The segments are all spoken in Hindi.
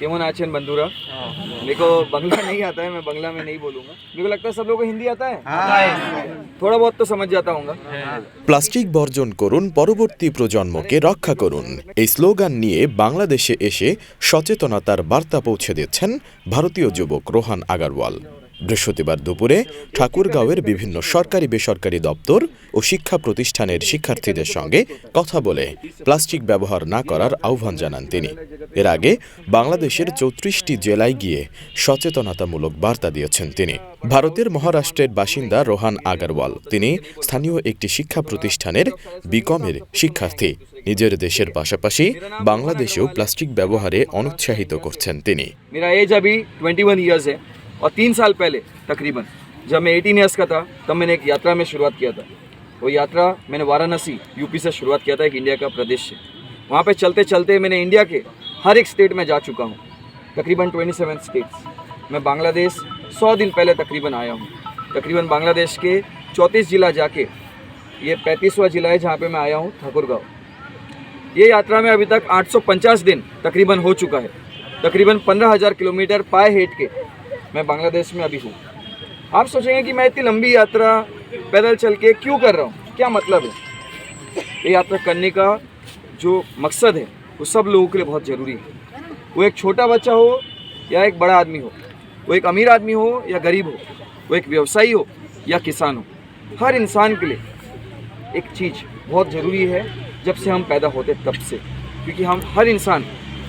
केमन आचन बंधुरा। मेरे को बंगला नहीं आता है, मैं बंगला में नहीं बोलूँगा। मेरे को लगता है सब लोगों को हिंदी आता है, थोड़ा बहुत तो समझ जाता हूँगा। প্লাস্টিক বর্জন করুন, পরবর্তী প্রজন্মকে রক্ষা করুন, এই স্লোগান নিয়ে বাংলাদেশে এসে সচেতনতার বার্তা পৌঁছে দিচ্ছেন ভারতীয় যুবক রোহান আগারওয়াল। বৃহস্পতিবার দুপুরে ঠাকুরগাঁওয়ের বিভিন্ন সরকারি বেসরকারি দপ্তর ও শিক্ষা প্রতিষ্ঠানের শিক্ষার্থীদের সঙ্গে কথা বলে প্লাস্টিক ব্যবহার না করার আহ্বান জানান তিনি। এর আগে বাংলাদেশের 34টি জেলায় গিয়ে সচেতনতামূলক বার্তা দিয়েছেন তিনি। ভারতের মহারাষ্ট্রের বাসিন্দা রোহান আগারওয়াল, তিনি স্থানীয় একটি শিক্ষা প্রতিষ্ঠানের বিকমের শিক্ষার্থী। নিজের দেশের পাশাপাশি বাংলাদেশেও প্লাস্টিক ব্যবহারে অনুৎসাহিত করছেন তিনি। मेरा एज अभी 21 ईयर्स है और 3 साल पहले तकरीबन जब मैं 18 ईयर्स का था तब मैंने एक यात्रा में शुरुआत किया था। वो यात्रा मैंने वाराणसी यूपी से शुरुआत किया था, एक इंडिया का प्रदेश से। वहाँ पे चलते चलते मैंने इंडिया के हर एक स्टेट में जा चुका हूँ, तकरीबन 27 स्टेट्स। मैं बांग्लादेश 100 दिन पहले तकरीबन आया हूँ। तकरीबन बांग्लादेश के 34 ज़िला जाके ये 35वां ज़िला है जहाँ पे मैं आया हूँ, ठाकुरगांव। ये यात्रा में अभी तक 850 दिन तकरीबन हो चुका है। तकरीबन 15,000 किलोमीटर पाए हेट के मैं बांग्लादेश में अभी हूँ। आप सोचेंगे कि मैं इतनी लंबी यात्रा पैदल चल के क्यों कर रहा हूँ, क्या मतलब है? ये यात्रा करने का जो मकसद है वो सब लोगों के लिए बहुत ज़रूरी है। वो एक छोटा बच्चा हो या एक बड़ा आदमी हो, वो एक अमीर आदमी हो या गरीब हो, वो एक व्यवसायी हो या किसान हो, हर इंसान के लिए एक चीज़ बहुत ज़रूरी है जब से हम पैदा होते तब से। क्योंकि हम हर इंसान,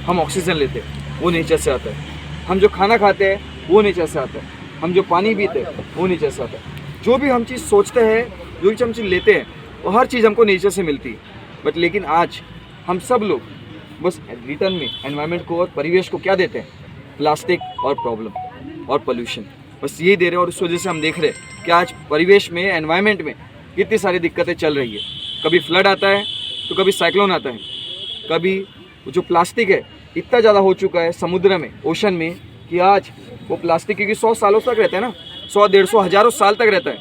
हम ऑक्सीजन लेते हैं वो नेचर से आता है, हम जो खाना खाते हैं वो नेचर से आता है, हम जो पानी पीते हैं वो नेचर से आता है। जो भी हम चीज़ सोचते हैं, जो भी हम चीज़ लेते हैं, वो हर चीज़ हमको नेचर से मिलती है। बट लेकिन आज हम सब लोग बस रिटर्न में एनवायरनमेंट को और परिवेश को क्या देते हैं? प्लास्टिक और प्रॉब्लम और पोल्यूशन, बस यही दे रहे हैं। और उस वजह से हम देख रहे हैं कि आज परिवेश में, एनवायरनमेंट में कितनी सारी दिक्कतें चल रही है। कभी फ्लड आता है तो कभी साइक्लोन आता है, कभी जो प्लास्टिक है इतना ज़्यादा हो चुका है समुद्र में, ओशन में, कि आज वो प्लास्टिक, क्योंकि 100 सालों तक रहता है ना, 100, 150, हज़ारों साल तक रहता है।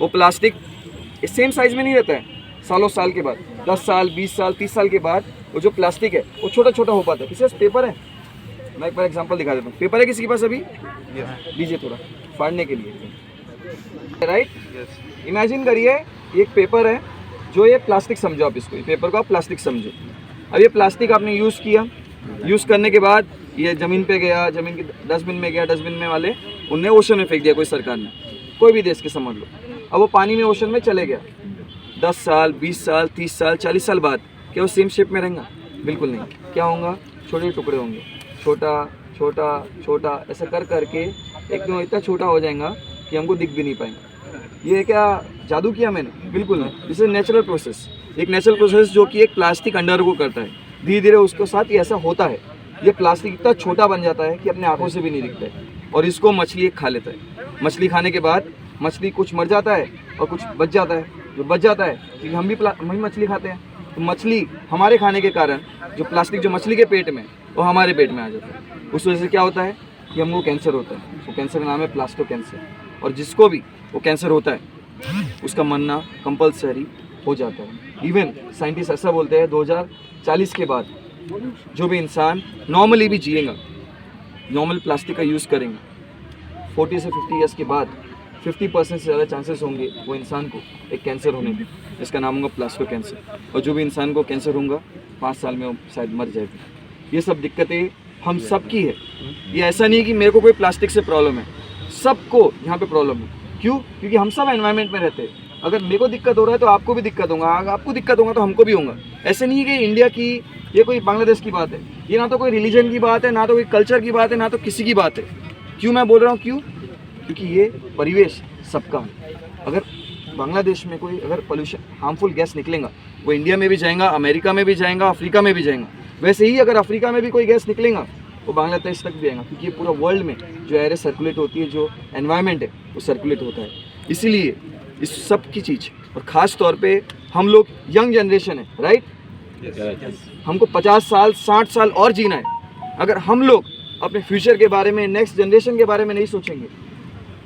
वो प्लास्टिक सेम साइज़ में नहीं रहता है। सालों साल के बाद, 10 साल, 20 साल, 30 साल के बाद वो जो प्लास्टिक है वो छोटा छोटा हो पाता है। किसी पास पेपर है? मैं एक बार एग्जांपल दिखा देता हूँ। पेपर है किसी के पास? अभी दीजिए थोड़ा फाड़ने के लिए, राइट? इमेजिन करिए एक पेपर है, जो ये प्लास्टिक समझो आप इसको, ये पेपर को आप प्लास्टिक समझो। अब ये प्लास्टिक आपने यूज़ किया, यूज़ करने के बाद ये ज़मीन पे गया, ज़मीन की डस्टबिन में गया, डस्टबिन में वाले उनने ओशन में फेंक दिया, कोई सरकार ने, कोई भी देश के समझ लो। अब वो पानी में, ओशन में चले गया। 10 साल, 20 साल, 30 साल, 40 साल बाद क्या वो सेम शेप में रहेगा? बिल्कुल नहीं। क्या होगा? छोटे टुकड़े होंगे, छोटा छोटा छोटा, ऐसा कर करके एकदम इतना छोटा हो जाएगा कि हमको दिख भी नहीं पाएंगे। ये क्या जादू किया मैंने? बिल्कुल नहीं। दिस इज नेचुरल प्रोसेस, एक नेचुरल प्रोसेस जो कि एक प्लास्टिक अंडर को करता है। धीरे धीरे उसके साथ ये ऐसा होता है, ये प्लास्टिक इतना छोटा बन जाता है कि अपने आंखों से भी नहीं दिखता है। और इसको मछली एक खा लेता है। मछली खाने के बाद मछली कुछ मर जाता है और कुछ बच जाता है। जो बच जाता है क्योंकि हम भी मछली खाते हैं, तो मछली हमारे खाने के कारण जो प्लास्टिक जो मछली के पेट में, वो हमारे पेट में आ जाता है। उस वजह से क्या होता है कि हमको कैंसर होता है। वो कैंसर का नाम है प्लास्टो कैंसर। और जिसको भी वो कैंसर होता है उसका मरना कंपलसरी हो जाता है। इवन साइंटिस्ट ऐसा बोलते हैं 2040 के बाद जो भी इंसान नॉर्मली भी जिएगा, नॉर्मल प्लास्टिक का यूज़ करेंगे, 40 से 50 ईयर्स के बाद 50% से ज़्यादा चांसेस होंगे वो इंसान को एक कैंसर होने के, जिसका नाम होगा प्लास्टो कैंसर। और जो भी इंसान को कैंसर होगा 5 साल में वो शायद मर जाएगा। ये सब दिक्कतें हम सब की है। ये ऐसा नहीं है कि मेरे को कोई प्लास्टिक से प्रॉब्लम है, सबको यहाँ पे प्रॉब्लम है। क्यों? क्योंकि हम सब एनवायरनमेंट में रहते हैं। अगर मेरे को दिक्कत हो रहा है तो आपको भी दिक्कत होगा, अगर आपको दिक्कत होगा तो हमको भी होगा। ऐसे नहीं है कि इंडिया की, ये कोई बांग्लादेश की बात है, ये ना तो कोई रिलीजन की बात है, ना तो कोई कल्चर की बात है, ना तो किसी की बात है। क्यों मैं बोल रहा हूँ? क्यों? क्योंकि ये परिवेश सबका है। अगर बांग्लादेश में कोई अगर पोल्यूशन, हार्मफुल गैस निकलेगा, वो इंडिया में भी जाएगा, अमेरिका में भी जाएगा, अफ्रीका में भी जाएगा। वैसे ही अगर अफ्रीका में भी कोई गैस निकलेगा वो बांग्लादेश तक भी आएगा। क्योंकि ये पूरा वर्ल्ड में जो एयर सर्कुलेट होती है, जो एनवायरनमेंट है वो सर्कुलेट होता है। इसीलिए इस सब की चीज़, और ख़ास तौर पे हम लोग यंग जनरेशन है, राइट? हमको 50 साल 60 साल और जीना है। अगर हम लोग अपने फ्यूचर के बारे में, नेक्स्ट जनरेशन के बारे में नहीं सोचेंगे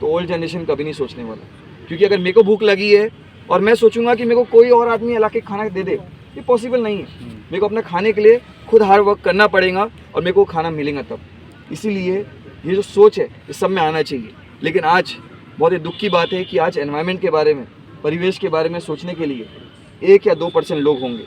तो ओल्ड जनरेशन कभी नहीं सोचने वाला। क्योंकि अगर मेरे को भूख लगी है और मैं सोचूंगा कि मेरे को कोई और आदमी ला के खाना दे दे, ये पॉसिबल नहीं है। मेरे को अपना खाने के लिए खुद हार्ड वर्क करना पड़ेगा और मेरे को खाना मिलेगा तब। इसीलिए ये जो सोच है इस सब में आना चाहिए। लेकिन आज बहुत ही दुख की बात है कि आज एनवायरनमेंट के बारे में, परिवेश के बारे में सोचने के लिए 1 या 2% लोग होंगे।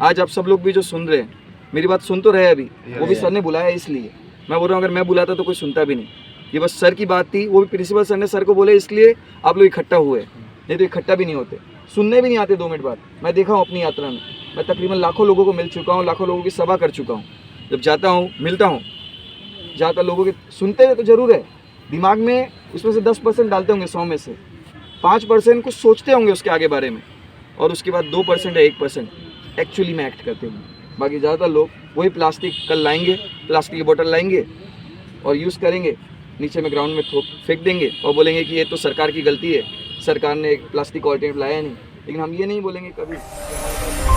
आज आप सब लोग भी जो सुन रहे हैं, मेरी बात सुन तो रहे अभी, वो भी सर ने बुलाया इसलिए। मैं बोल रहा हूँ अगर मैं बुलाता तो कोई सुनता भी नहीं। ये बस सर की बात थी, वो भी प्रिंसिपल सर ने सर को बोले इसलिए आप लोग इकट्ठा हुए, नहीं तो इकट्ठा भी नहीं होते, सुनने भी नहीं आते 2 मिनट बाद। मैं देखा हूँ अपनी यात्रा में, मैं तकरीबन लाखों लोगों को मिल चुका हूँ, लाखों लोगों की सभा कर चुका हूँ। जब जाता हूँ, मिलता हूँ, ज़्यादातर लोगों के सुनते हैं तो ज़रूर है, दिमाग में उसमें से 10% डालते होंगे, 100 में से 5% कुछ सोचते होंगे उसके आगे बारे में, और उसके बाद 2% या 1% एक्चुअली में एक्ट करते होंगे। बाकी ज़्यादातर लोग वही प्लास्टिक कल लाएंगे, प्लास्टिक की बोतल लाएंगे और यूज़ करेंगे, नीचे में ग्राउंड में फेंक देंगे और बोलेंगे कि ये तो सरकार की गलती है, सरकार ने एक प्लास्टिक ऑल्टरनेटिव लाया नहीं। लेकिन हम ये नहीं बोलेंगे कभी।